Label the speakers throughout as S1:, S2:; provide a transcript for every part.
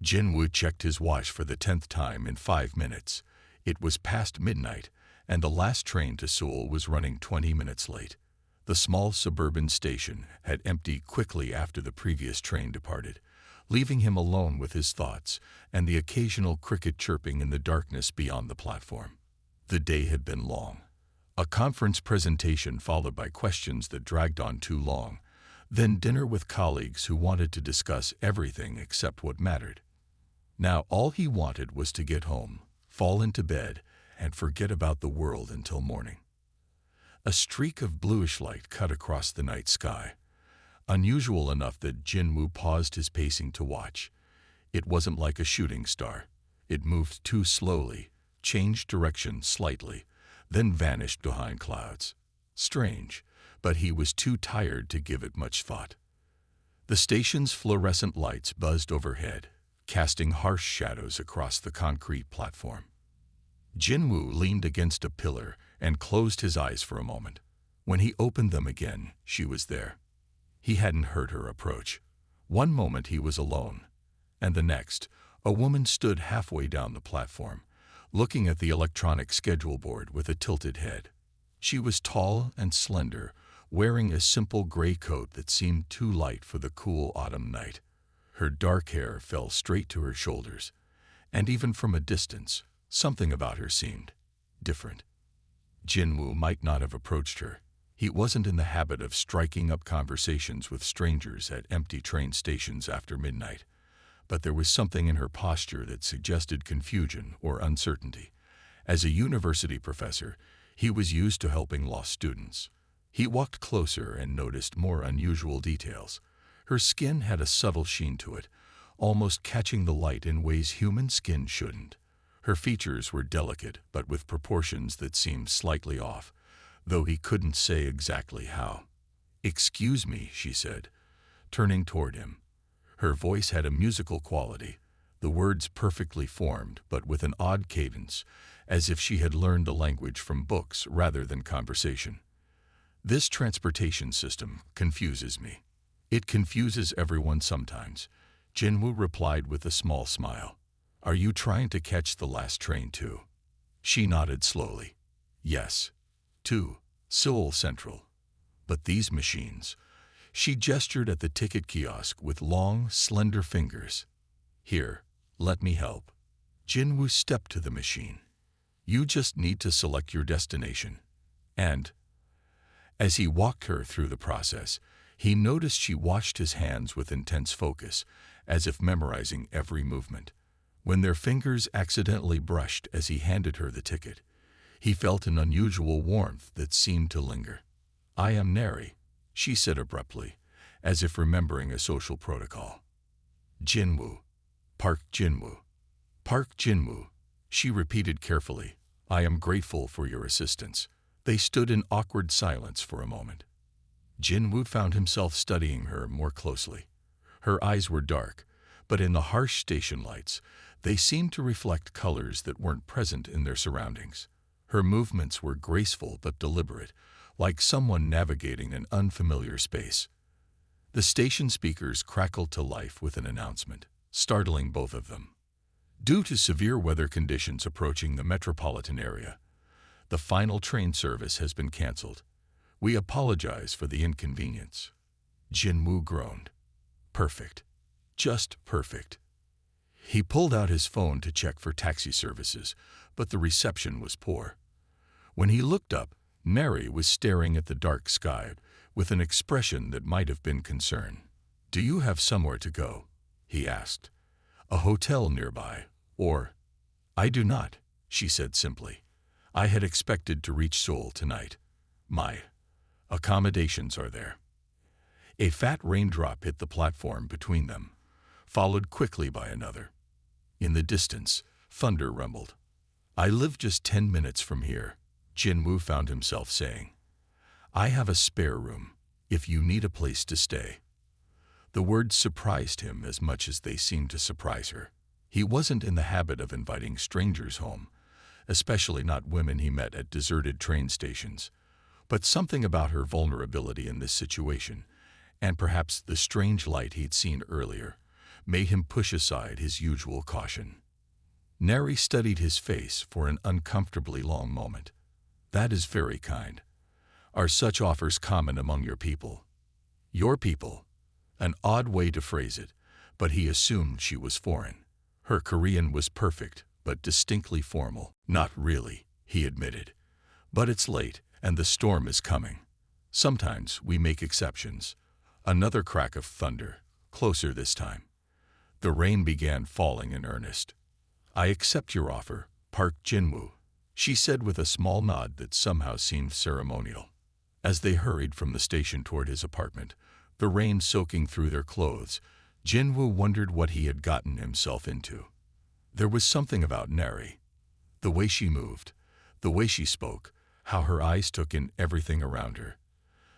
S1: Jinwoo checked his watch for the 10th time in 5 minutes. It was past midnight, and the last train to Seoul was running 20 minutes late. The small suburban station had emptied quickly after the previous train departed, leaving him alone with his thoughts and the occasional cricket chirping in the darkness beyond the platform. The day had been long. A conference presentation followed by questions that dragged on too long, then dinner with colleagues who wanted to discuss everything except what mattered. Now all he wanted was to get home, fall into bed, and forget about the world until morning. A streak of bluish light cut across the night sky, unusual enough that Jinwoo paused his pacing to watch. It wasn't like a shooting star. It moved too slowly, changed direction slightly, then vanished behind clouds. Strange, but he was too tired to give it much thought. The station's fluorescent lights buzzed overhead, casting harsh shadows across the concrete platform. Jinwoo leaned against a pillar and closed his eyes for a moment. When he opened them again, she was there. He hadn't heard her approach. One moment he was alone, and the next, a woman stood halfway down the platform, looking at the electronic schedule board with a tilted head. She was tall and slender, wearing a simple gray coat that seemed too light for the cool autumn night. Her dark hair fell straight to her shoulders, and even from a distance, something about her seemed different. Jinwoo might not have approached her. He wasn't in the habit of striking up conversations with strangers at empty train stations after midnight, but there was something in her posture that suggested confusion or uncertainty. As a university professor, he was used to helping lost students. He walked closer and noticed more unusual details. Her skin had a subtle sheen to it, almost catching the light in ways human skin shouldn't. Her features were delicate, but with proportions that seemed slightly off, though he couldn't say exactly how. "Excuse me," she said, turning toward him. Her voice had a musical quality, the words perfectly formed, but with an odd cadence, as if she had learned the language from books rather than conversation. "This transportation system confuses me." "It confuses everyone sometimes," Jinwoo replied with a small smile. "Are you trying to catch the last train too?" She nodded slowly. "Yes. To Seoul Central. But these machines..." She gestured at the ticket kiosk with long, slender fingers. "Here, let me help." Jinwoo stepped to the machine. "You just need to select your destination." And, as he walked her through the process, he noticed she watched his hands with intense focus, as if memorizing every movement. When their fingers accidentally brushed as he handed her the ticket, he felt an unusual warmth that seemed to linger. "I am Neri," she said abruptly, as if remembering a social protocol. "Jinwoo. Park Jinwoo." "Park Jinwoo," she repeated carefully. "I am grateful for your assistance." They stood in awkward silence for a moment. Jinwoo found himself studying her more closely. Her eyes were dark, but in the harsh station lights, they seemed to reflect colors that weren't present in their surroundings. Her movements were graceful but deliberate, like someone navigating an unfamiliar space. The station speakers crackled to life with an announcement, startling both of them. "Due to severe weather conditions approaching the metropolitan area, the final train service has been canceled. We apologize for the inconvenience." Jinwoo groaned. Perfect. Just perfect. He pulled out his phone to check for taxi services, but the reception was poor. When he looked up, Neri was staring at the dark sky with an expression that might have been concern. "Do you have somewhere to go?" he asked. "A hotel nearby, or—" "I do not," she said simply. "I had expected to reach Seoul tonight. My accommodations are there." A fat raindrop hit the platform between them, followed quickly by another. In the distance, thunder rumbled. "I live just 10 minutes from here," Jinwoo found himself saying. "I have a spare room, if you need a place to stay." The words surprised him as much as they seemed to surprise her. He wasn't in the habit of inviting strangers home, especially not women he met at deserted train stations. But something about her vulnerability in this situation, and perhaps the strange light he'd seen earlier, made him push aside his usual caution. Neri studied his face for an uncomfortably long moment. "That is very kind. Are such offers common among your people?" "Your people?" An odd way to phrase it, but he assumed she was foreign. Her Korean was perfect, but distinctly formal. "Not really," he admitted. "But it's late, and the storm is coming. Sometimes we make exceptions." Another crack of thunder, closer this time. The rain began falling in earnest. "I accept your offer, Park Jinwoo," she said with a small nod that somehow seemed ceremonial. As they hurried from the station toward his apartment, the rain soaking through their clothes, Jinwoo wondered what he had gotten himself into. There was something about Neri. The way she moved, the way she spoke, how her eyes took in everything around her.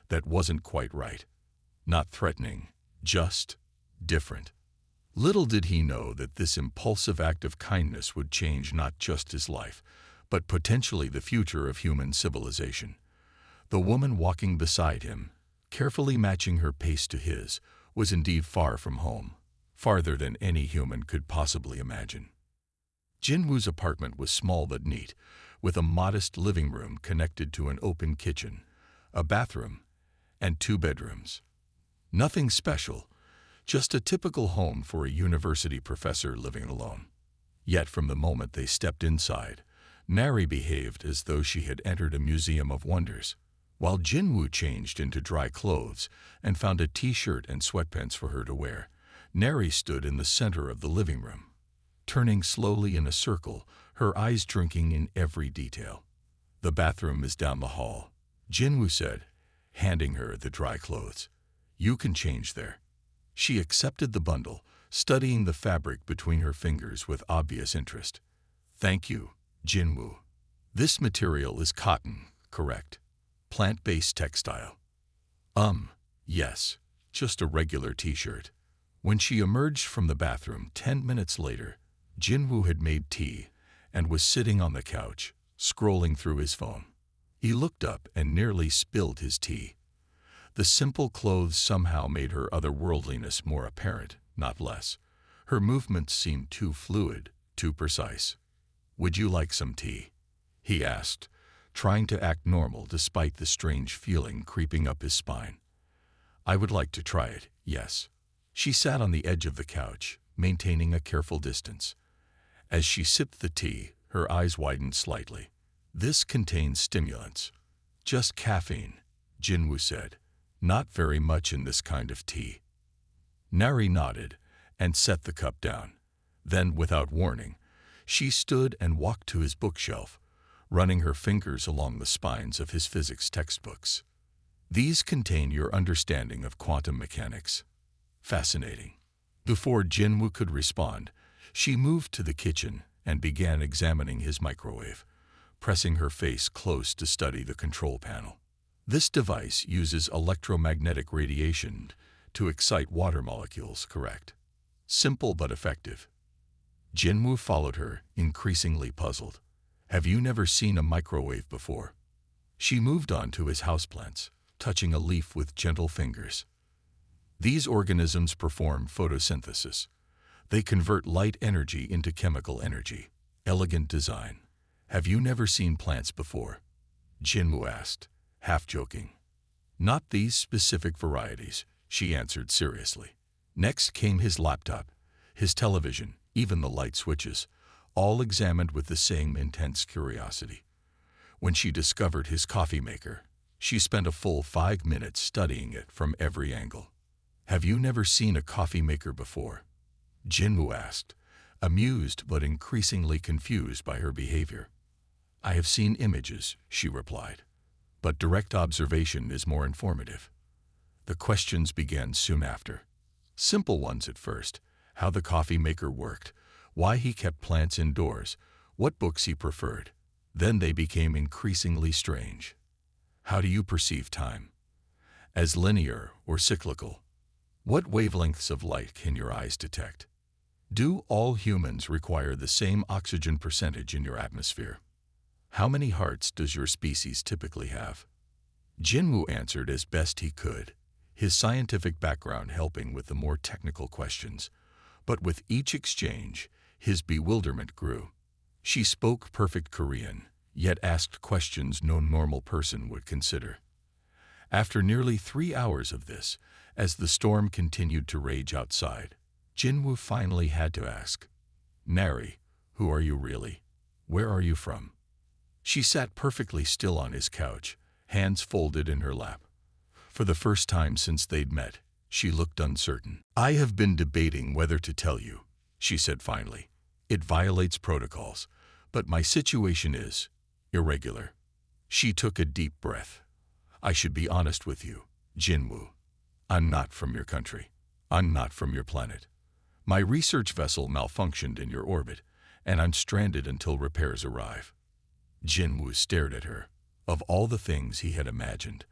S1: That wasn't quite right. Not threatening, just different. Little did he know that this impulsive act of kindness would change not just his life, but potentially the future of human civilization. The woman walking beside him, carefully matching her pace to his, was indeed far from home, farther than any human could possibly imagine. Jinwoo's apartment was small but neat, with a modest living room connected to an open kitchen, a bathroom, and 2 bedrooms. Nothing special, just a typical home for a university professor living alone. Yet from the moment they stepped inside, Neri behaved as though she had entered a museum of wonders. While Jinwoo changed into dry clothes and found a t-shirt and sweatpants for her to wear, Neri stood in the center of the living room, turning slowly in a circle, her eyes drinking in every detail. "The bathroom is down the hall," Jinwoo said, handing her the dry clothes. "You can change there." She accepted the bundle, studying the fabric between her fingers with obvious interest. "Thank you, Jinwoo. This material is cotton, correct? Plant-based textile." Yes, just a regular t-shirt." When she emerged from the bathroom 10 minutes later, Jinwoo had made tea and was sitting on the couch, scrolling through his phone. He looked up and nearly spilled his tea. The simple clothes somehow made her otherworldliness more apparent, not less. Her movements seemed too fluid, too precise. "Would you like some tea?" he asked, trying to act normal despite the strange feeling creeping up his spine. "I would like to try it, yes." She sat on the edge of the couch, maintaining a careful distance. As she sipped the tea, her eyes widened slightly. "This contains stimulants." "Just caffeine," Jinwoo said. "Not very much in this kind of tea." Neri nodded and set the cup down. Then, without warning, she stood and walked to his bookshelf, running her fingers along the spines of his physics textbooks. "These contain your understanding of quantum mechanics." "Fascinating." Before Jinwoo could respond, she moved to the kitchen and began examining his microwave, pressing her face close to study the control panel. "This device uses electromagnetic radiation to excite water molecules, correct?" "Simple but effective." Jinwoo followed her, increasingly puzzled. "Have you never seen a microwave before?" She moved on to his houseplants, touching a leaf with gentle fingers. "These organisms perform photosynthesis. They convert light energy into chemical energy. Elegant design. Have you never seen plants before?" Jinwoo asked, half joking. "Not these specific varieties," she answered seriously. Next came his laptop, his television, even the light switches, all examined with the same intense curiosity. When she discovered his coffee maker, she spent a full 5 minutes studying it from every angle. "Have you never seen a coffee maker before?" Jinwoo asked, amused but increasingly confused by her behavior. "I have seen images," she replied, "but direct observation is more informative." The questions began soon after. Simple ones at first: how the coffee maker worked, why he kept plants indoors, what books he preferred. Then they became increasingly strange. "How do you perceive time? As linear or cyclical? What wavelengths of light can your eyes detect? Do all humans require the same oxygen percentage in your atmosphere? How many hearts does your species typically have?" Jinwoo answered as best he could, his scientific background helping with the more technical questions. But with each exchange, his bewilderment grew. She spoke perfect Korean, yet asked questions no normal person would consider. After nearly 3 hours of this, as the storm continued to rage outside, Jinwoo finally had to ask, "Nari, who are you really? Where are you from?" She sat perfectly still on his couch, hands folded in her lap. For the first time since they'd met, she looked uncertain. "I have been debating whether to tell you," she said finally. "It violates protocols, but my situation is irregular." She took a deep breath. "I should be honest with you, Jinwoo. I'm not from your country. I'm not from your planet. My research vessel malfunctioned in your orbit, and I'm stranded until repairs arrive." Jinwoo stared at her. Of all the things he had imagined,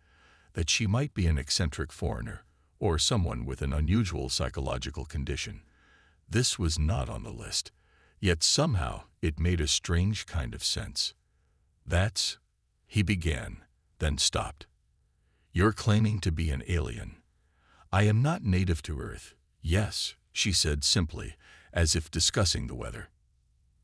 S1: that she might be an eccentric foreigner, or someone with an unusual psychological condition, this was not on the list. Yet somehow it made a strange kind of sense. "That's," he began, then stopped. "You're claiming to be an alien. I am not native to Earth." "Yes," she said simply, as if discussing the weather.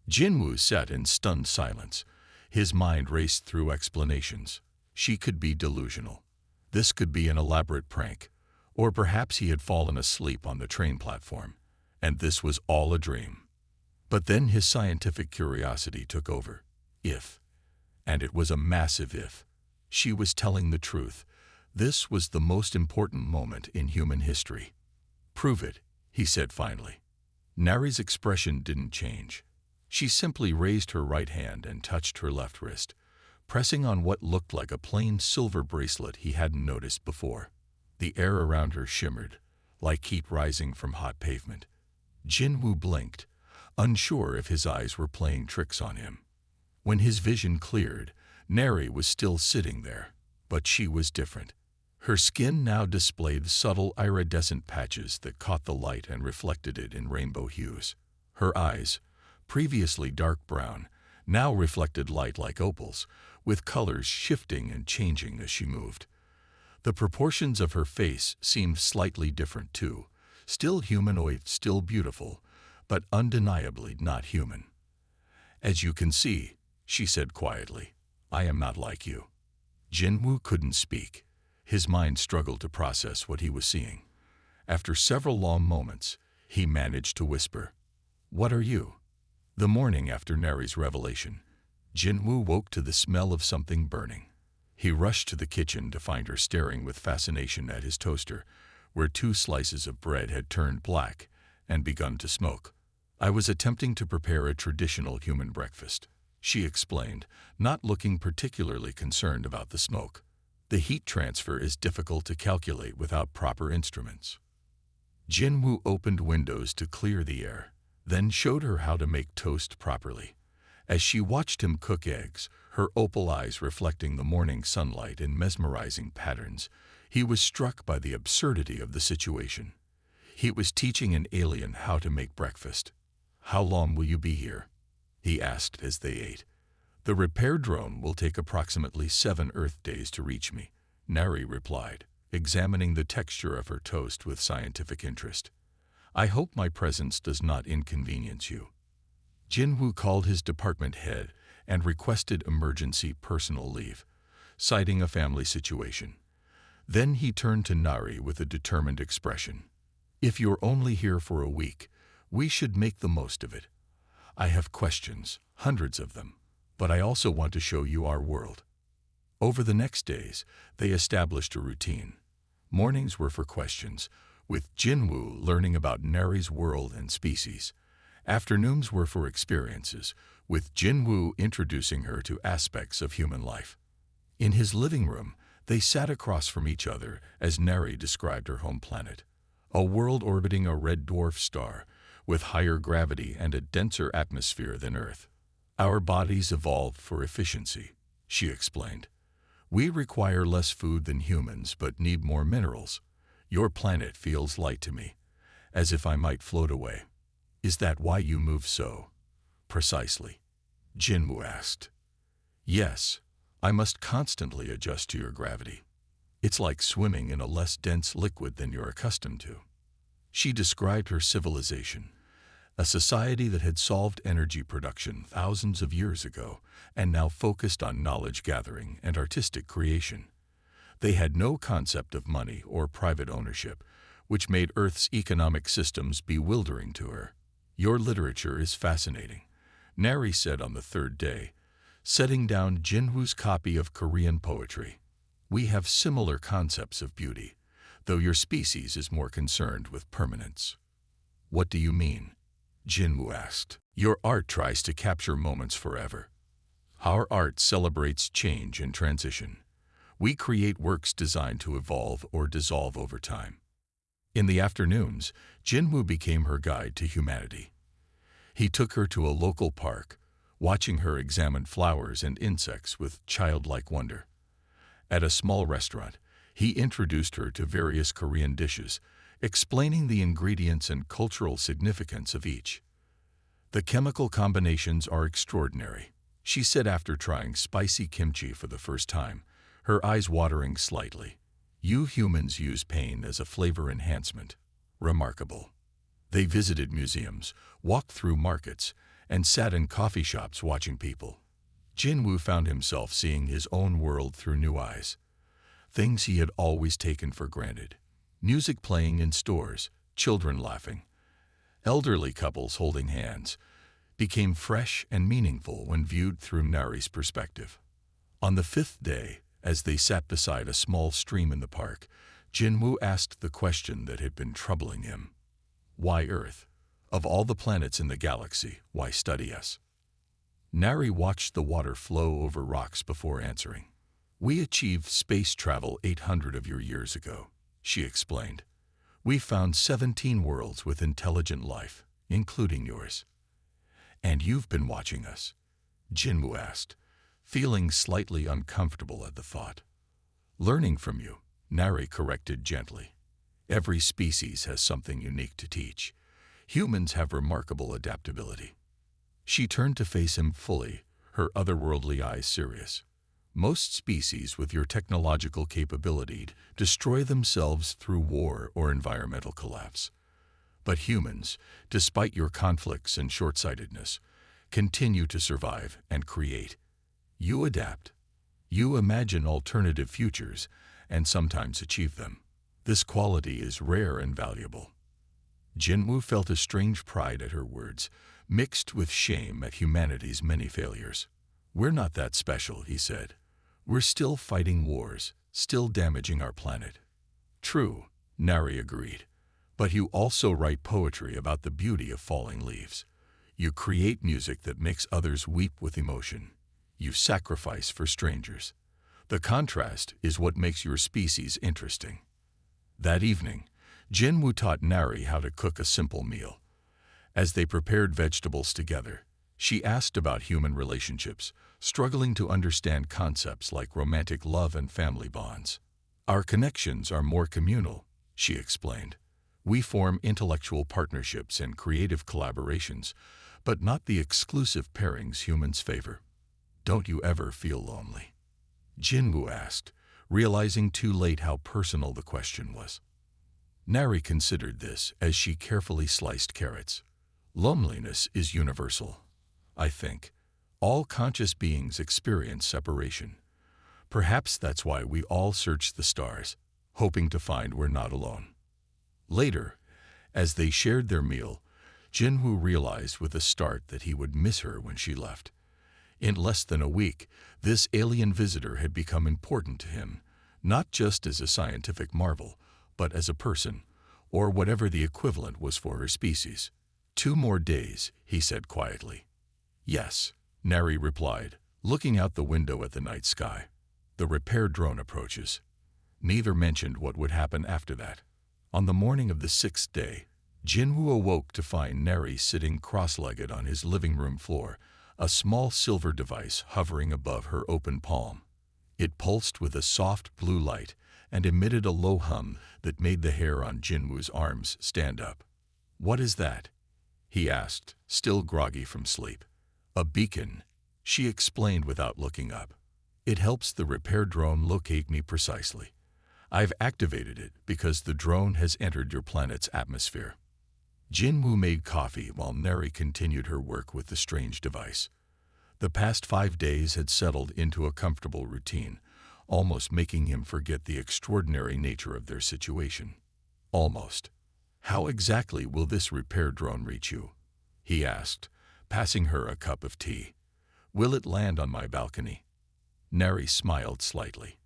S1: Jinwoo sat in stunned silence. His mind raced through explanations. She could be delusional. This could be an elaborate prank. Or perhaps he had fallen asleep on the train platform, and this was all a dream. But then his scientific curiosity took over. If, and it was a massive if, she was telling the truth, this was the most important moment in human history. "Prove it," he said finally. Nari's expression didn't change. She simply raised her right hand and touched her left wrist, pressing on what looked like a plain silver bracelet he hadn't noticed before. The air around her shimmered, like heat rising from hot pavement. Jinwoo blinked, unsure if his eyes were playing tricks on him. When his vision cleared, Nari was still sitting there, but she was different. Her skin now displayed subtle iridescent patches that caught the light and reflected it in rainbow hues. Her eyes, previously dark brown, now reflected light like opals, with colors shifting and changing as she moved. The proportions of her face seemed slightly different too, still humanoid, still beautiful, but undeniably not human. "As you can see," she said quietly, "I am not like you." Jinwoo couldn't speak. His mind struggled to process what he was seeing. After several long moments, he managed to whisper, "What are you?" The morning after Nari's revelation, Jinwoo woke to the smell of something burning. He rushed to the kitchen to find her staring with fascination at his toaster, where 2 slices of bread had turned black and begun to smoke. "I was attempting to prepare a traditional human breakfast," she explained, not looking particularly concerned about the smoke. "The heat transfer is difficult to calculate without proper instruments." Jinwoo opened windows to clear the air, then showed her how to make toast properly. As she watched him cook eggs, her opal eyes reflecting the morning sunlight in mesmerizing patterns, he was struck by the absurdity of the situation. He was teaching an alien how to make breakfast. "How long will you be here?" he asked as they ate. "The repair drone will take approximately 7 Earth days to reach me," Nari replied, examining the texture of her toast with scientific interest. "I hope my presence does not inconvenience you." Jinwoo called his department head and requested emergency personal leave, citing a family situation. Then he turned to Nari with a determined expression. "If you're only here for a week, we should make the most of it. I have questions, hundreds of them, but I also want to show you our world." Over the next days, they established a routine. Mornings were for questions, with Jinwoo learning about Nari's world and species. Afternoons were for experiences, with Jinwoo introducing her to aspects of human life. In his living room, they sat across from each other as Nari described her home planet, a world orbiting a red dwarf star, with higher gravity and a denser atmosphere than Earth. "Our bodies evolved for efficiency," she explained. "We require less food than humans but need more minerals. Your planet feels light to me, as if I might float away." "Is that why you move so?" "Precisely," Jinwoo asked. "Yes, I must constantly adjust to your gravity. It's like swimming in a less dense liquid than you're accustomed to." She described her civilization, a society that had solved energy production thousands of years ago and now focused on knowledge gathering and artistic creation. They had no concept of money or private ownership, which made Earth's economic systems bewildering to her. "Your literature is fascinating," Nari said on the third day, setting down Jinwoo's copy of Korean poetry. "We have similar concepts of beauty, though your species is more concerned with permanence." "What do you mean?" Jinwoo asked. "Your art tries to capture moments forever. Our art celebrates change and transition. We create works designed to evolve or dissolve over time." In the afternoons, Jinwoo became her guide to humanity. He took her to a local park, watching her examine flowers and insects with childlike wonder. At a small restaurant, he introduced her to various Korean dishes, explaining the ingredients and cultural significance of each. "The chemical combinations are extraordinary," she said after trying spicy kimchi for the first time, her eyes watering slightly. "You humans use pain as a flavor enhancement. Remarkable." They visited museums, walked through markets, and sat in coffee shops watching people. Jinwoo found himself seeing his own world through new eyes. Things he had always taken for granted. Music playing in stores, children laughing, elderly couples holding hands, became fresh and meaningful when viewed through Nari's perspective. On the fifth day, as they sat beside a small stream in the park, Jinwoo asked the question that had been troubling him. "Why Earth? Of all the planets in the galaxy, why study us?" Nari watched the water flow over rocks before answering. "We achieved space travel 800 of your years ago," she explained. "We found 17 worlds with intelligent life, including yours." "And you've been watching us?" Jinwoo asked, feeling slightly uncomfortable at the thought. "Learning from you," Nari corrected gently. "Every species has something unique to teach. Humans have remarkable adaptability." She turned to face him fully, her otherworldly eyes serious. "Most species with your technological capability destroy themselves through war or environmental collapse. But humans, despite your conflicts and short-sightedness, continue to survive and create. You adapt. You imagine alternative futures and sometimes achieve them. This quality is rare and valuable." Jinwoo felt a strange pride at her words, mixed with shame at humanity's many failures. "We're not that special," he said. "We're still fighting wars, still damaging our planet." "True," Nari agreed. "But you also write poetry about the beauty of falling leaves. You create music that makes others weep with emotion. You sacrifice for strangers. The contrast is what makes your species interesting." That evening, Jinwoo taught Nari how to cook a simple meal. As they prepared vegetables together, she asked about human relationships, struggling to understand concepts like romantic love and family bonds. "Our connections are more communal," she explained. "We form intellectual partnerships and creative collaborations, but not the exclusive pairings humans favor." "Don't you ever feel lonely?" Jinwoo asked, realizing too late how personal the question was. Nari considered this as she carefully sliced carrots. "Loneliness is universal. I think all conscious beings experience separation. Perhaps that's why we all search the stars, hoping to find we're not alone." Later, as they shared their meal, Jinwoo realized with a start that he would miss her when she left. In less than a week, this alien visitor had become important to him, not just as a scientific marvel, but as a person, or whatever the equivalent was for her species. "2 more days," he said quietly. "Yes," Nari replied, looking out the window at the night sky. "The repair drone approaches." Neither mentioned what would happen after that. On the morning of the 6th day, Jinwoo awoke to find Nari sitting cross-legged on his living room floor, a small silver device hovering above her open palm. It pulsed with a soft blue light and emitted a low hum that made the hair on Jinwoo's arms stand up. "What is that?" he asked, still groggy from sleep. "A beacon," she explained without looking up. "It helps the repair drone locate me precisely. I've activated it because the drone has entered your planet's atmosphere." Jinwoo made coffee while Neri continued her work with the strange device. The past 5 days had settled into a comfortable routine, almost making him forget the extraordinary nature of their situation. Almost. "How exactly will this repair drone reach you?" he asked, passing her a cup of tea. "Will it land on my balcony?" Neri smiled slightly.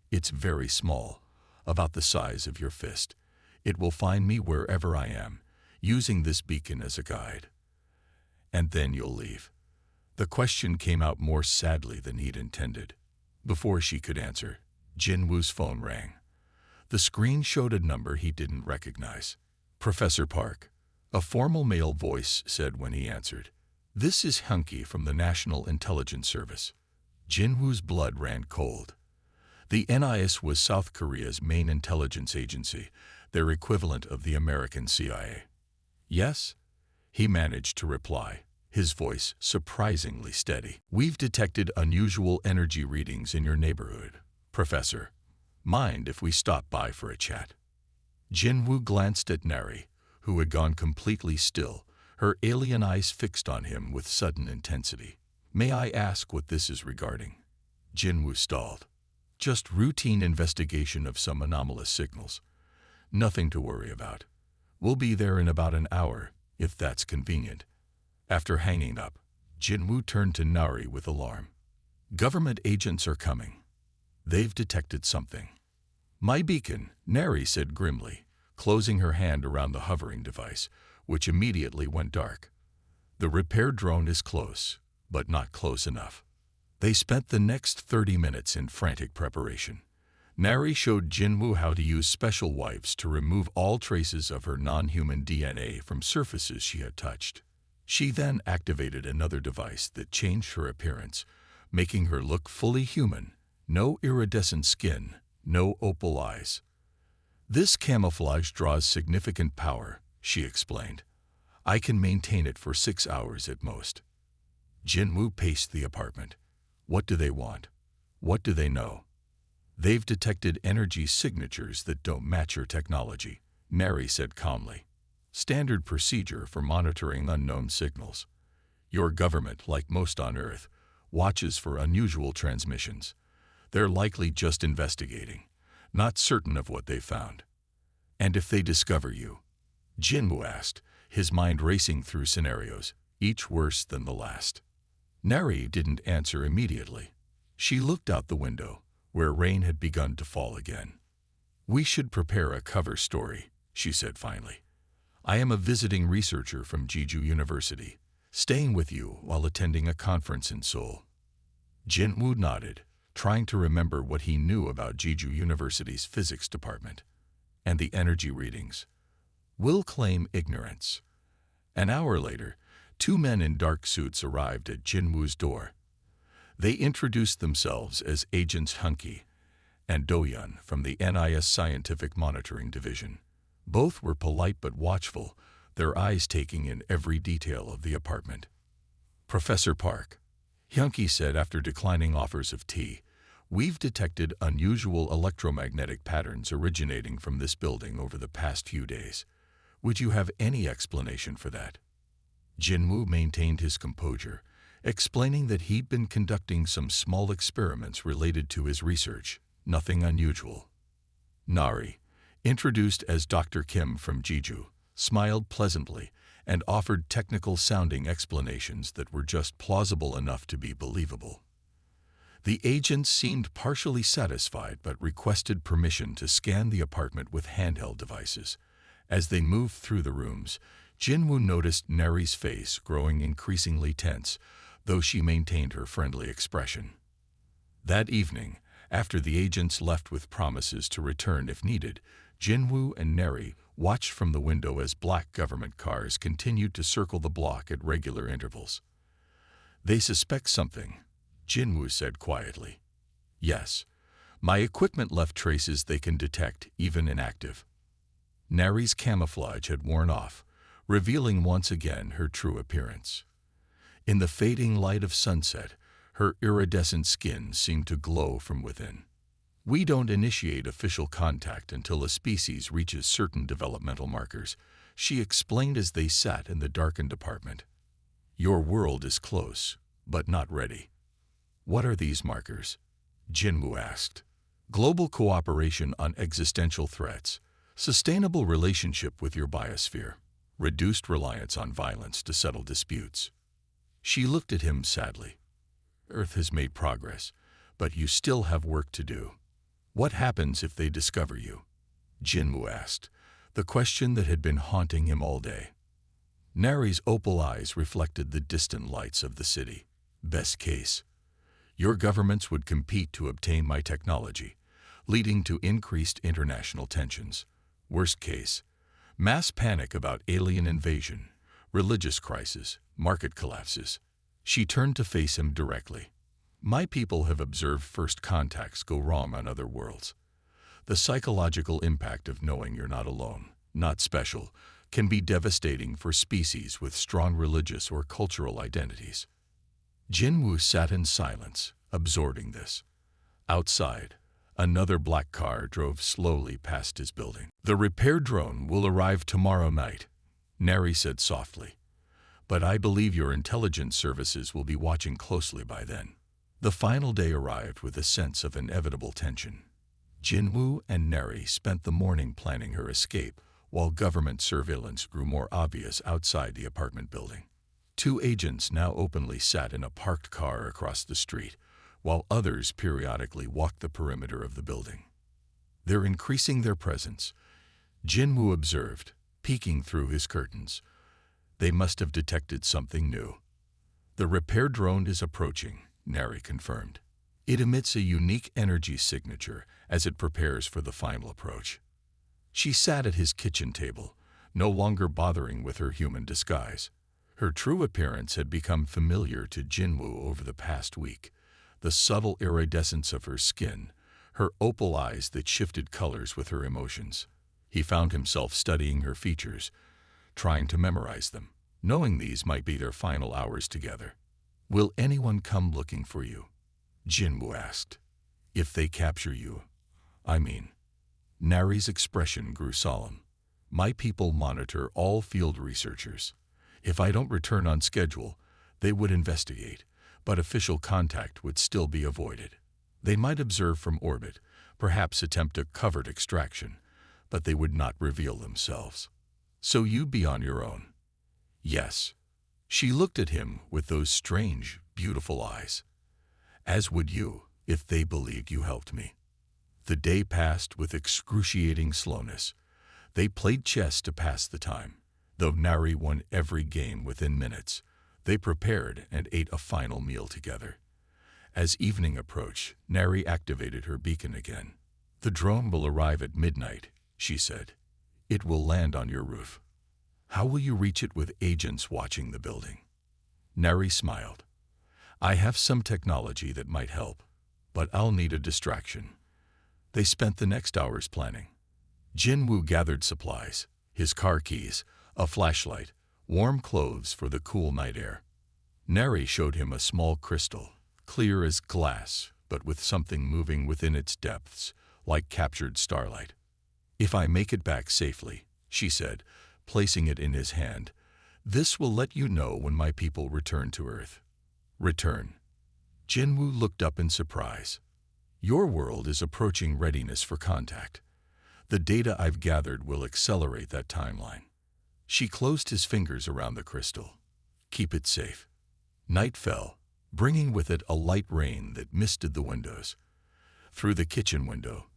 S1: "It's very small, about the size of your fist. It will find me wherever I am, using this beacon as a guide. And then you'll leave." The question came out more sadly than he'd intended. Before she could answer, Jinwoo's phone rang. The screen showed a number he didn't recognize. "Professor Park," a formal male voice said when he answered. "This is Hunky from the National Intelligence Service." Jinwoo's blood ran cold. The NIS was South Korea's main intelligence agency, their equivalent of the American CIA. "Yes?" he managed to reply, his voice surprisingly steady. "We've detected unusual energy readings in your neighborhood, Professor. Mind if we stop by for a chat?" Jinwoo glanced at Neri, who had gone completely still, her alien eyes fixed on him with sudden intensity. "May I ask what this is regarding?" Jinwoo stalled. "Just routine investigation of some anomalous signals. Nothing to worry about. We'll be there in about an hour, if that's convenient." After hanging up, Jinwoo turned to Nari with alarm. "Government agents are coming. They've detected something." "My beacon," Nari said grimly, closing her hand around the hovering device, which immediately went dark. "The repair drone is close, but not close enough." They spent the next 30 minutes in frantic preparation. Nari showed Jinwoo how to use special wipes to remove all traces of her non-human DNA from surfaces she had touched. She then activated another device that changed her appearance, making her look fully human. No iridescent skin, no opal eyes. "This camouflage draws significant power," she explained. "I can maintain it for 6 hours at most." Jinwoo paced the apartment. What do they want? What do they know? "They've detected energy signatures that don't match your technology," Neri said calmly. "Standard procedure for monitoring unknown signals. Your government, like most on Earth, watches for unusual transmissions. They're likely just investigating, not certain of what they found." "And if they discover you?" Jinwoo asked, his mind racing through scenarios, each worse than the last. Neri didn't answer immediately. She looked out the window, where rain had begun to fall again. "We should prepare a cover story," she said finally. "I am a visiting researcher from Jeju University, staying with you while attending a conference in Seoul." Jinwoo nodded, trying to remember what he knew about Jeju University's physics department. "And the energy readings?" "We'll claim ignorance." An hour later, 2 men in dark suits arrived at Jinwoo's door. They introduced themselves as Agents Hunky and Doyun from the NIS Scientific Monitoring Division. Both were polite but watchful, their eyes taking in every detail of the apartment. "Professor Park," Hunky said after declining offers of tea, "we've detected unusual electromagnetic patterns originating from this building over the past few days. Would you have any explanation for that?" Jinwoo maintained his composure, explaining that he'd been conducting some small experiments related to his research, nothing unusual. Nari, introduced as Dr. Kim from Jeju, smiled pleasantly and offered technical-sounding explanations that were just plausible enough to be believable. The agents seemed partially satisfied but requested permission to scan the apartment with handheld devices. As they moved through the rooms, Jinwoo noticed Neri's face growing increasingly tense, though she maintained her friendly expression. That evening, after the agents left with promises to return if needed, Jinwoo and Neri watched from the window as black government cars continued to circle the block at regular intervals. "They suspect something," Jinwoo said quietly. "Yes. My equipment left traces they can detect, even inactive." Neri's camouflage had worn off, revealing once again her true appearance. In the fading light of sunset, her iridescent skin seemed to glow from within. "We don't initiate official contact until a species reaches certain developmental markers," she explained as they sat in the darkened apartment. Your world is close, but not ready. What are these markers? Jinwoo asked. Global cooperation on existential threats, sustainable relationship with your biosphere, reduced reliance on violence to settle disputes. She looked at him sadly. Earth has made progress, but you still have work to do. What happens if they discover you? Jinwoo asked, the question that had been haunting him all day. Nari's opal eyes reflected the distant lights of the city. Best case. Your governments would compete to obtain my technology, leading to increased international tensions. Worst case. Mass panic about alien invasion, religious crisis, market collapses. She turned to face him directly. My people have observed first contacts go wrong on other worlds. The psychological impact of knowing you're not alone, not special, can be devastating for species with strong religious or cultural identities. Jinwoo sat in silence, absorbing this. Outside, another black car drove slowly past his building. The repair drone will arrive tomorrow night, Nari said softly. But I believe your intelligence services will be watching closely by then. The final day arrived with a sense of inevitable tension. Jinwoo and Nari spent the morning planning her escape, while government surveillance grew more obvious outside the apartment building. Two agents now openly sat in a parked car across the street, while others periodically walked the perimeter of the building. They're increasing their presence, Jinwoo observed, peeking through his curtains. They must have detected something new. The repair drone is approaching, Nari confirmed. It emits a unique energy signature as it prepares for the final approach. She sat at his kitchen table, no longer bothering with her human disguise. Her true appearance had become familiar to Jinwoo over the past week. The subtle iridescence of her skin, her opal eyes that shifted colors with her emotions. He found himself studying her features, trying to memorize them, knowing these might be their final hours together. Will anyone come looking for you? Jinwoo asked. If they capture you, I mean. Nari's expression grew solemn. My people monitor all field researchers. If I don't return on schedule, they would investigate, but official contact would still be avoided. They might observe from orbit, perhaps attempt a covert extraction, but they would not reveal themselves. So you'd be on your own. Yes. She looked at him with those strange, beautiful eyes. As would you, if they believed you helped me. The day passed with excruciating slowness. They played chess to pass the time. Though Nari won every game within minutes, they prepared and ate a final meal together. As evening approached, Nari activated her beacon again. The drone will arrive at midnight, she said. It will land on your roof. How will you reach it with agents watching the building? Nari smiled. I have some technology that might help, but I'll need a distraction. They spent the next hours planning. Jinwoo gathered supplies, his car keys, a flashlight, warm clothes for the cool night air. Nari showed him a small crystal, clear as glass, but with something moving within its depths, like captured starlight. If I make it back safely, she said, placing it in his hand, this will let you know when my people return to Earth. Return. Jinwoo looked up in surprise. Your world is approaching readiness for contact. The data I've gathered will accelerate that timeline. She closed his fingers around the crystal. Keep it safe. Night fell, bringing with it a light rain that misted the windows. Through the kitchen window,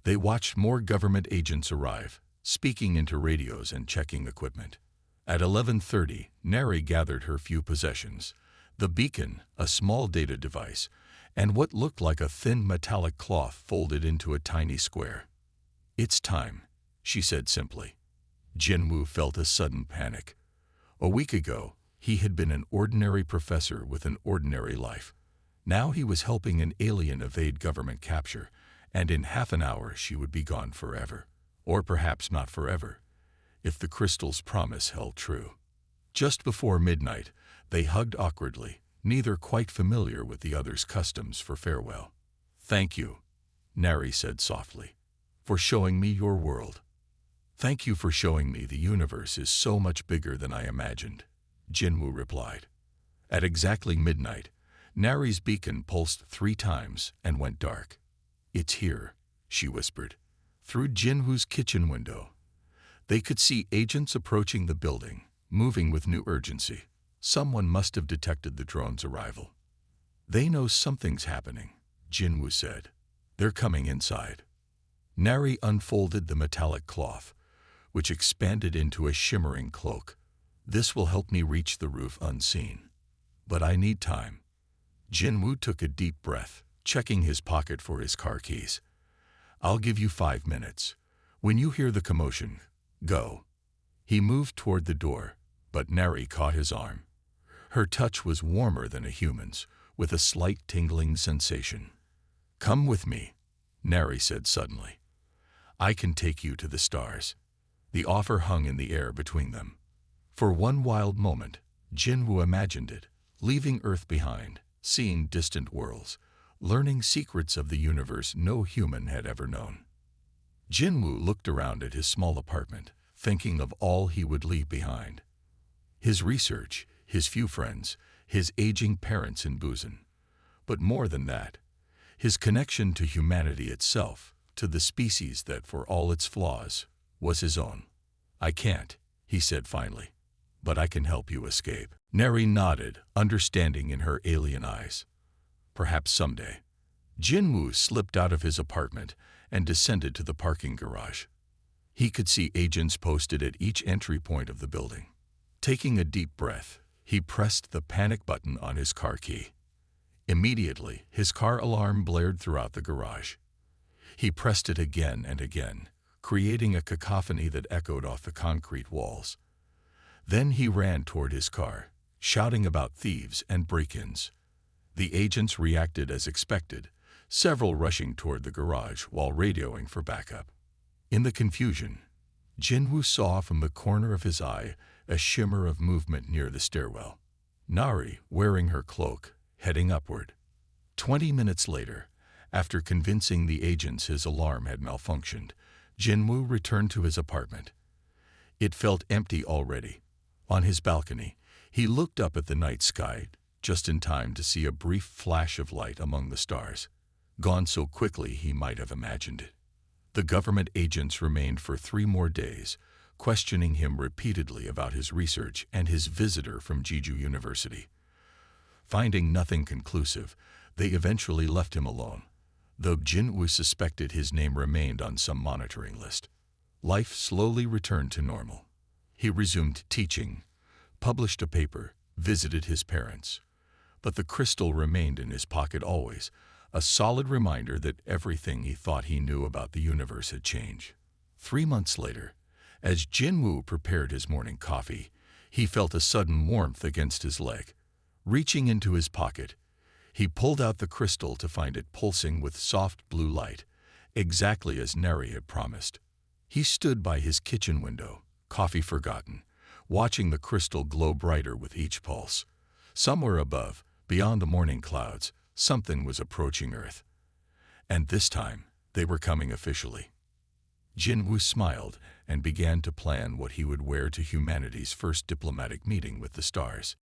S1: they watched more government agents arrive, speaking into radios and checking equipment. At 11:30, Nari gathered her few possessions, the beacon, a small data device, and what looked like a thin metallic cloth folded into a tiny square. It's time, she said simply. Jinwoo felt a sudden panic. A week ago, he had been an ordinary professor with an ordinary life. Now he was helping an alien evade government capture, and in half an hour she would be gone forever. Or perhaps not forever, if the crystal's promise held true. Just before midnight, they hugged awkwardly, neither quite familiar with the other's customs for farewell. Thank you, Nari said softly, for showing me your world. Thank you for showing me the universe is so much bigger than I imagined, Jinwoo replied. At exactly midnight, Nari's beacon pulsed 3 times and went dark. It's here, she whispered. Through Jinwoo's kitchen window, they could see agents approaching the building, moving with new urgency. Someone must have detected the drone's arrival. They know something's happening, Jinwoo said. They're coming inside. Nari unfolded the metallic cloth, which expanded into a shimmering cloak. This will help me reach the roof unseen. But I need time. Jinwoo took a deep breath, checking his pocket for his car keys. I'll give you 5 minutes. When you hear the commotion, go. He moved toward the door, but Nari caught his arm. Her touch was warmer than a human's, with a slight tingling sensation. Come with me, Nari said suddenly. I can take you to the stars. The offer hung in the air between them. For one wild moment, Jinwoo imagined it, leaving Earth behind, seeing distant worlds, learning secrets of the universe no human had ever known. Jinwoo looked around at his small apartment, thinking of all he would leave behind. His research, his few friends, his aging parents in Busan. But more than that, his connection to humanity itself, to the species that, for all its flaws, was his own. I can't, he said finally, but I can help you escape. Nari nodded, understanding in her alien eyes. Perhaps someday. Jinwoo slipped out of his apartment and descended to the parking garage. He could see agents posted at each entry point of the building. Taking a deep breath, he pressed the panic button on his car key. Immediately, his car alarm blared throughout the garage. He pressed it again and again, creating a cacophony that echoed off the concrete walls. Then he ran toward his car, shouting about thieves and break-ins. The agents reacted as expected, several rushing toward the garage while radioing for backup. In the confusion, Jinwoo saw from the corner of his eye a shimmer of movement near the stairwell. Nari, wearing her cloak, heading upward. 20 minutes later, after convincing the agents his alarm had malfunctioned, Jinwoo returned to his apartment. It felt empty already. On his balcony, he looked up at the night sky, just in time to see a brief flash of light among the stars, gone so quickly he might have imagined it. The government agents remained for 3 more days, questioning him repeatedly about his research and his visitor from Jeju University. Finding nothing conclusive, they eventually left him alone, though Jinwoo suspected his name remained on some monitoring list. Life slowly returned to normal. He resumed teaching, published a paper, visited his parents. But the crystal remained in his pocket always, a solid reminder that everything he thought he knew about the universe had changed. 3 months later, as Jinwoo prepared his morning coffee, he felt a sudden warmth against his leg. Reaching into his pocket, he pulled out the crystal to find it pulsing with soft blue light, exactly as Neri had promised. He stood by his kitchen window, coffee forgotten, watching the crystal glow brighter with each pulse. Somewhere above, beyond the morning clouds, something was approaching Earth. And this time, they were coming officially. Jinwoo smiled and began to plan what he would wear to humanity's first diplomatic meeting with the stars.